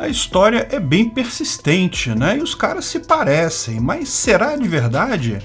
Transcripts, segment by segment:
A história é bem persistente, né? E os caras se parecem, mas será de verdade?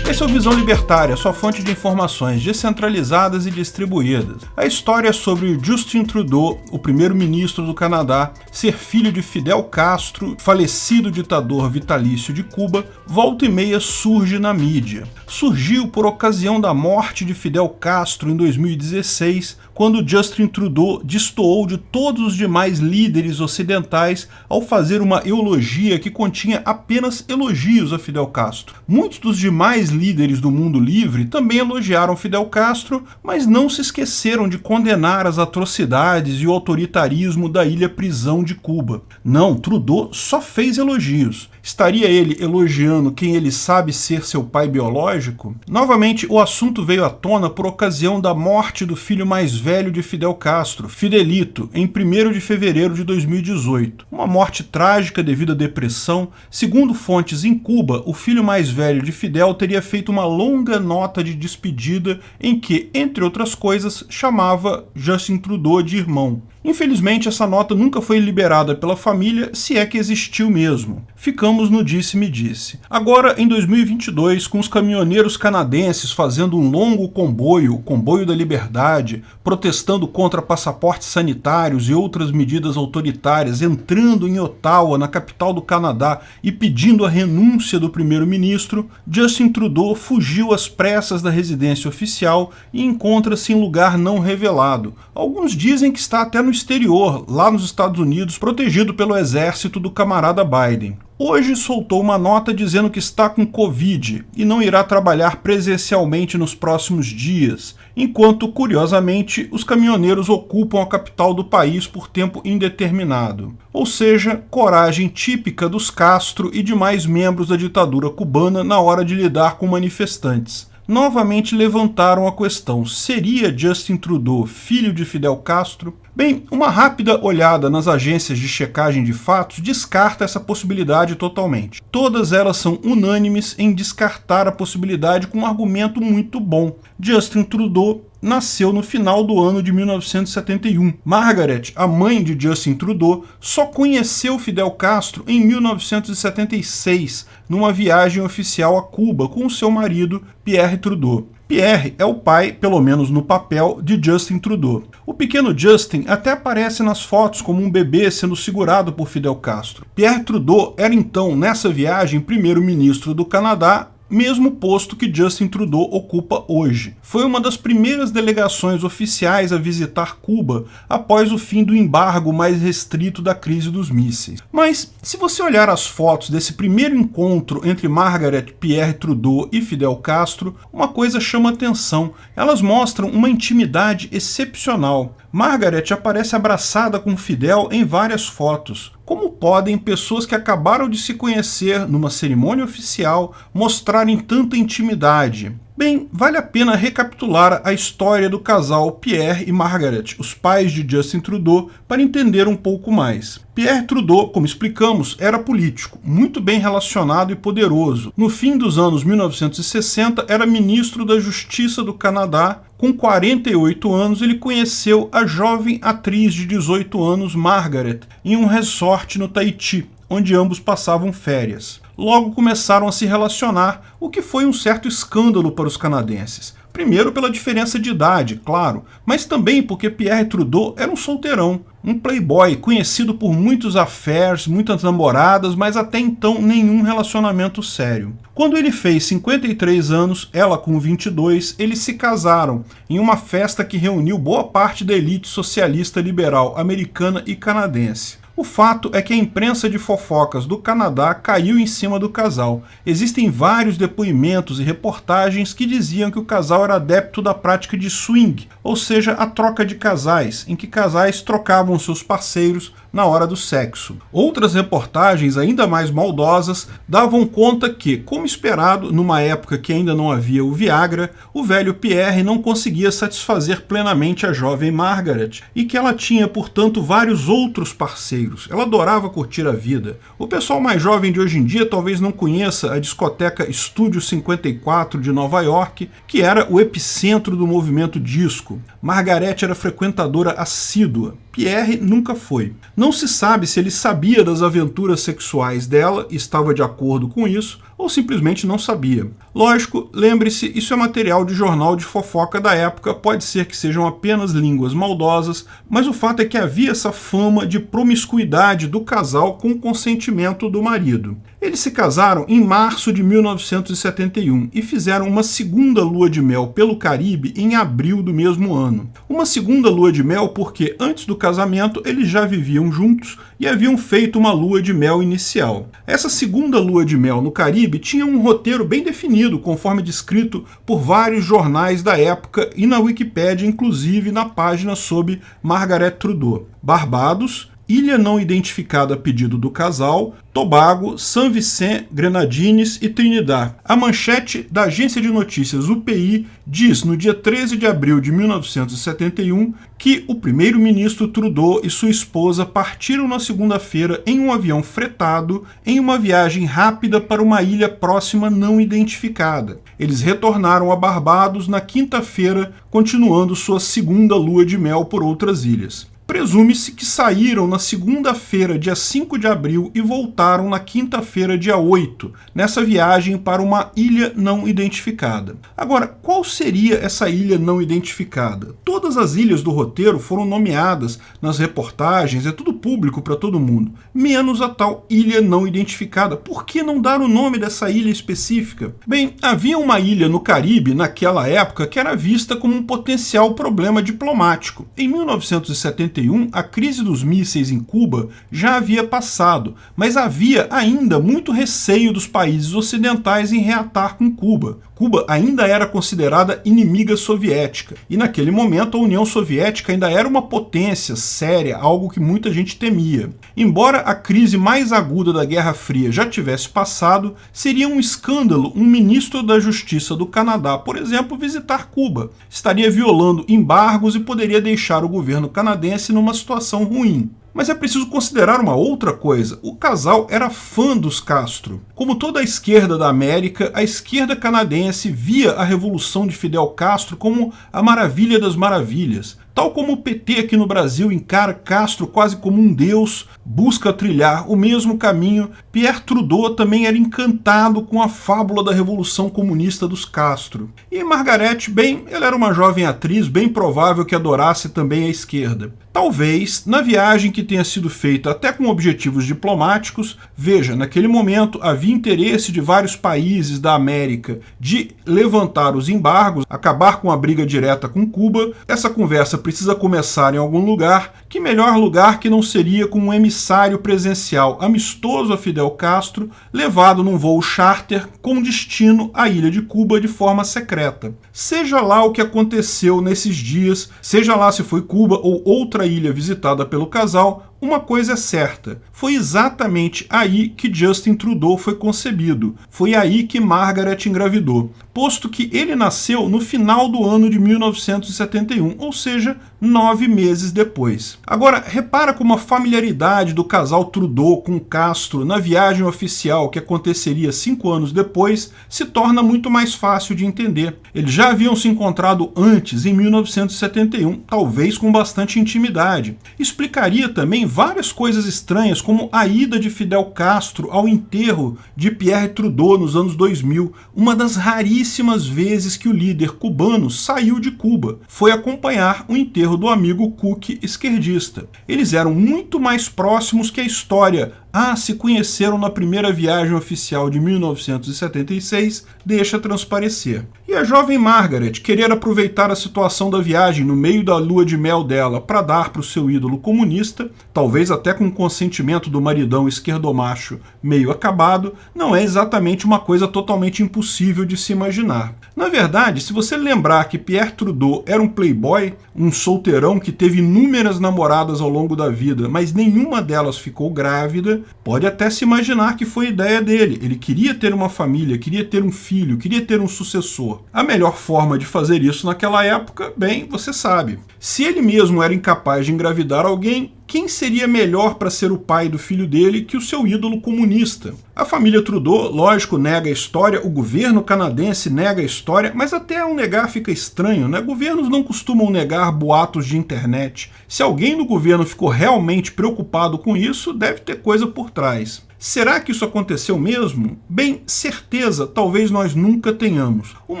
Esse é o Visão Libertária, sua fonte de informações descentralizadas e distribuídas. A história é sobre Justin Trudeau, o primeiro-ministro do Canadá, ser filho de Fidel Castro, falecido ditador vitalício de Cuba, volta e meia surge na mídia. Surgiu por ocasião da morte de Fidel Castro em 2016, quando Justin Trudeau destoou de todos os demais líderes ocidentais ao fazer uma eulogia que continha apenas elogios a Fidel Castro. Muitos dos demais líderes do mundo livre também elogiaram Fidel Castro, mas não se esqueceram de condenar as atrocidades e o autoritarismo da ilha-prisão de Cuba. Não, Trudeau só fez elogios. Estaria ele elogiando quem ele sabe ser seu pai biológico? Novamente, o assunto veio à tona por ocasião da morte do filho mais velho de Fidel Castro, Fidelito, em 1º de fevereiro de 2018. Uma morte trágica devido à depressão. Segundo fontes em Cuba, o filho mais velho de Fidel teria feito uma longa nota de despedida em que, entre outras coisas, chamava Justin Trudeau de irmão. Infelizmente, essa nota nunca foi liberada pela família, se é que existiu mesmo. Ficamos no disse-me-disse. Agora, em 2022, com os caminhoneiros canadenses fazendo um longo comboio, o Comboio da Liberdade, protestando contra passaportes sanitários e outras medidas autoritárias, entrando em Ottawa, na capital do Canadá, e pedindo a renúncia do primeiro-ministro, Justin Trudeau fugiu às pressas da residência oficial e encontra-se em lugar não revelado. Alguns dizem que está até no exterior, lá nos Estados Unidos, protegido pelo exército do camarada Biden. Hoje soltou uma nota dizendo que está com Covid e não irá trabalhar presencialmente nos próximos dias, enquanto, curiosamente, os caminhoneiros ocupam a capital do país por tempo indeterminado. Ou seja, coragem típica dos Castro e demais membros da ditadura cubana na hora de lidar com manifestantes. Novamente levantaram a questão: seria Justin Trudeau filho de Fidel Castro? Bem, uma rápida olhada nas agências de checagem de fatos descarta essa possibilidade totalmente. Todas elas são unânimes em descartar a possibilidade com um argumento muito bom. Justin Trudeau nasceu no final do ano de 1971. Margaret, a mãe de Justin Trudeau, só conheceu Fidel Castro em 1976, numa viagem oficial a Cuba com seu marido, Pierre Trudeau. Pierre é o pai, pelo menos no papel, de Justin Trudeau. O pequeno Justin até aparece nas fotos como um bebê sendo segurado por Fidel Castro. Pierre Trudeau era então, nessa viagem, primeiro-ministro do Canadá, mesmo posto que Justin Trudeau ocupa hoje. Foi uma das primeiras delegações oficiais a visitar Cuba após o fim do embargo mais restrito da crise dos mísseis. Mas, se você olhar as fotos desse primeiro encontro entre Margaret, Pierre Trudeau e Fidel Castro, uma coisa chama atenção. Elas mostram uma intimidade excepcional. Margaret aparece abraçada com Fidel em várias fotos. Como podem pessoas que acabaram de se conhecer numa cerimônia oficial mostrarem tanta intimidade? Bem, vale a pena recapitular a história do casal Pierre e Margaret, os pais de Justin Trudeau, para entender um pouco mais. Pierre Trudeau, como explicamos, era político, muito bem relacionado e poderoso. No fim dos anos 1960, era ministro da Justiça do Canadá. Com 48 anos, ele conheceu a jovem atriz de 18 anos, Margaret, em um resort no Tahiti, onde ambos passavam férias. Logo começaram a se relacionar, o que foi um certo escândalo para os canadenses. Primeiro pela diferença de idade, claro, mas também porque Pierre Trudeau era um solteirão, um playboy conhecido por muitos affairs, muitas namoradas, mas até então nenhum relacionamento sério. Quando ele fez 53 anos, ela com 22, eles se casaram em uma festa que reuniu boa parte da elite socialista liberal americana e canadense. O fato é que a imprensa de fofocas do Canadá caiu em cima do casal. Existem vários depoimentos e reportagens que diziam que o casal era adepto da prática de swing, ou seja, a troca de casais, em que casais trocavam seus parceiros na hora do sexo. Outras reportagens, ainda mais maldosas, davam conta que, como esperado, numa época que ainda não havia o Viagra, o velho Pierre não conseguia satisfazer plenamente a jovem Margaret, e que ela tinha, portanto, vários outros parceiros. Ela adorava curtir a vida. O pessoal mais jovem de hoje em dia talvez não conheça a discoteca Estúdio 54 de Nova York, que era o epicentro do movimento disco. Margaret era frequentadora assídua. Pierre nunca foi. Não se sabe se ele sabia das aventuras sexuais dela e estava de acordo com isso, ou simplesmente não sabia. Lógico, lembre-se, isso é material de jornal de fofoca da época, pode ser que sejam apenas línguas maldosas, mas o fato é que havia essa fama de promiscuidade do casal com o consentimento do marido. Eles se casaram em março de 1971 e fizeram uma segunda lua de mel pelo Caribe em abril do mesmo ano. Uma segunda lua de mel porque antes do casamento eles já viviam juntos e haviam feito uma lua de mel inicial. Essa segunda lua de mel no Caribe tinha um roteiro bem definido, conforme descrito por vários jornais da época e na Wikipédia, inclusive na página sobre Margaret Trudeau. Barbados, ilha não identificada a pedido do casal, Tobago, Saint Vincent, Grenadines e Trinidad. A manchete da agência de notícias UPI diz, no dia 13 de abril de 1971, que o primeiro-ministro Trudeau e sua esposa partiram na segunda-feira em um avião fretado em uma viagem rápida para uma ilha próxima não identificada. Eles retornaram a Barbados na quinta-feira, continuando sua segunda lua de mel por outras ilhas. Presume-se que saíram na segunda-feira, dia 5 de abril, e voltaram na quinta-feira, dia 8, nessa viagem para uma ilha não identificada. Agora, qual seria essa ilha não identificada? Todas as ilhas do roteiro foram nomeadas nas reportagens, é tudo público para todo mundo, menos a tal ilha não identificada. Por que não dar o nome dessa ilha específica? Bem, havia uma ilha no Caribe, naquela época, que era vista como um potencial problema diplomático. Em 1971, a crise dos mísseis em Cuba já havia passado, mas havia ainda muito receio dos países ocidentais em reatar com Cuba. Cuba ainda era considerada inimiga soviética, e naquele momento a União Soviética ainda era uma potência séria, algo que muita gente temia. Embora a crise mais aguda da Guerra Fria já tivesse passado, seria um escândalo um ministro da Justiça do Canadá, por exemplo, visitar Cuba. Estaria violando embargos e poderia deixar o governo canadense numa situação ruim. Mas é preciso considerar uma outra coisa. O casal era fã dos Castro. Como toda a esquerda da América, a esquerda canadense via a revolução de Fidel Castro como a maravilha das maravilhas. Tal como o PT aqui no Brasil encara Castro quase como um deus, busca trilhar o mesmo caminho, Pierre Trudeau também era encantado com a fábula da Revolução Comunista dos Castro. E Margaret, bem, ela era uma jovem atriz, bem provável que adorasse também a esquerda. Talvez, na viagem que tenha sido feita até com objetivos diplomáticos, veja, naquele momento havia interesse de vários países da América de levantar os embargos, acabar com a briga direta com Cuba. Essa conversa precisa começar em algum lugar, que melhor lugar que não seria com um emissário presencial amistoso a Fidel Castro, levado num voo charter com destino à ilha de Cuba de forma secreta. Seja lá o que aconteceu nesses dias, seja lá se foi Cuba ou outra ilha visitada pelo casal, uma coisa é certa, foi exatamente aí que Justin Trudeau foi concebido, foi aí que Margaret engravidou, posto que ele nasceu no final do ano de 1971, ou seja, 9 meses depois. Agora, repara como a familiaridade do casal Trudeau com Castro na viagem oficial que aconteceria 5 anos depois se torna muito mais fácil de entender. Eles já haviam se encontrado antes, em 1971, talvez com bastante intimidade. Explicaria também várias coisas estranhas, como a ida de Fidel Castro ao enterro de Pierre Trudeau nos anos 2000, uma das raríssimas vezes que o líder cubano saiu de Cuba. Foi acompanhar o enterro do amigo Cook esquerdista. Eles eram muito mais próximos que a história se conheceram na primeira viagem oficial de 1976, deixa transparecer. E a jovem Margaret querer aproveitar a situação da viagem no meio da lua de mel dela para dar para o seu ídolo comunista, talvez até com o consentimento do maridão esquerdomacho meio acabado, não é exatamente uma coisa totalmente impossível de se imaginar. Na verdade, se você lembrar que Pierre Trudeau era um playboy, um solteirão que teve inúmeras namoradas ao longo da vida, mas nenhuma delas ficou grávida, pode até se imaginar que foi ideia dele. Ele queria ter uma família, queria ter um filho, queria ter um sucessor. A melhor forma de fazer isso naquela época, bem, você sabe. Se ele mesmo era incapaz de engravidar alguém, quem seria melhor para ser o pai do filho dele que o seu ídolo comunista? A família Trudeau, lógico, nega a história, o governo canadense nega a história, mas até ao negar fica estranho, né? Governos não costumam negar boatos de internet. Se alguém do governo ficou realmente preocupado com isso, deve ter coisa por trás. Será que isso aconteceu mesmo? Bem, certeza talvez nós nunca tenhamos. O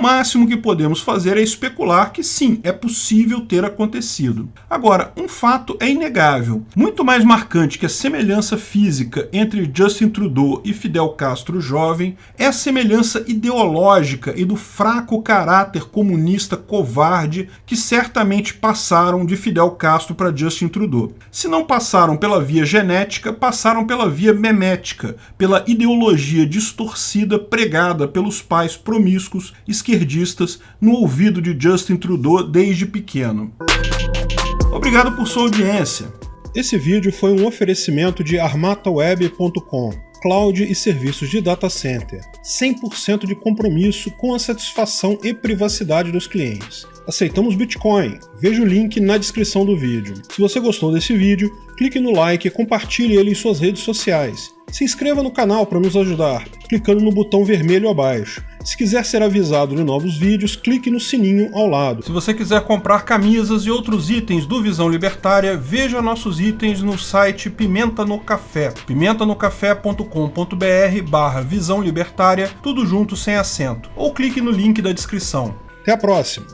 máximo que podemos fazer é especular que sim, é possível ter acontecido. Agora, um fato é inegável. Muito mais marcante que a semelhança física entre Justin Trudeau e Fidel Castro jovem é a semelhança ideológica e do fraco caráter comunista covarde que certamente passaram de Fidel Castro para Justin Trudeau. Se não passaram pela via genética, passaram pela via memética, pela ideologia distorcida pregada pelos pais promíscuos esquerdistas no ouvido de Justin Trudeau desde pequeno. Obrigado por sua audiência. Esse vídeo foi um oferecimento de armataweb.com, cloud e serviços de data center, 100% de compromisso com a satisfação e privacidade dos clientes. Aceitamos Bitcoin, veja o link na descrição do vídeo. Se você gostou desse vídeo, clique no like e compartilhe ele em suas redes sociais. Se inscreva no canal para nos ajudar, clicando no botão vermelho abaixo. Se quiser ser avisado de novos vídeos, clique no sininho ao lado. Se você quiser comprar camisas e outros itens do Visão Libertária, veja nossos itens no site Pimenta no Café, pimentanocafé.com.br/Visão Libertária, tudo junto sem acento, ou clique no link da descrição. Até a próxima!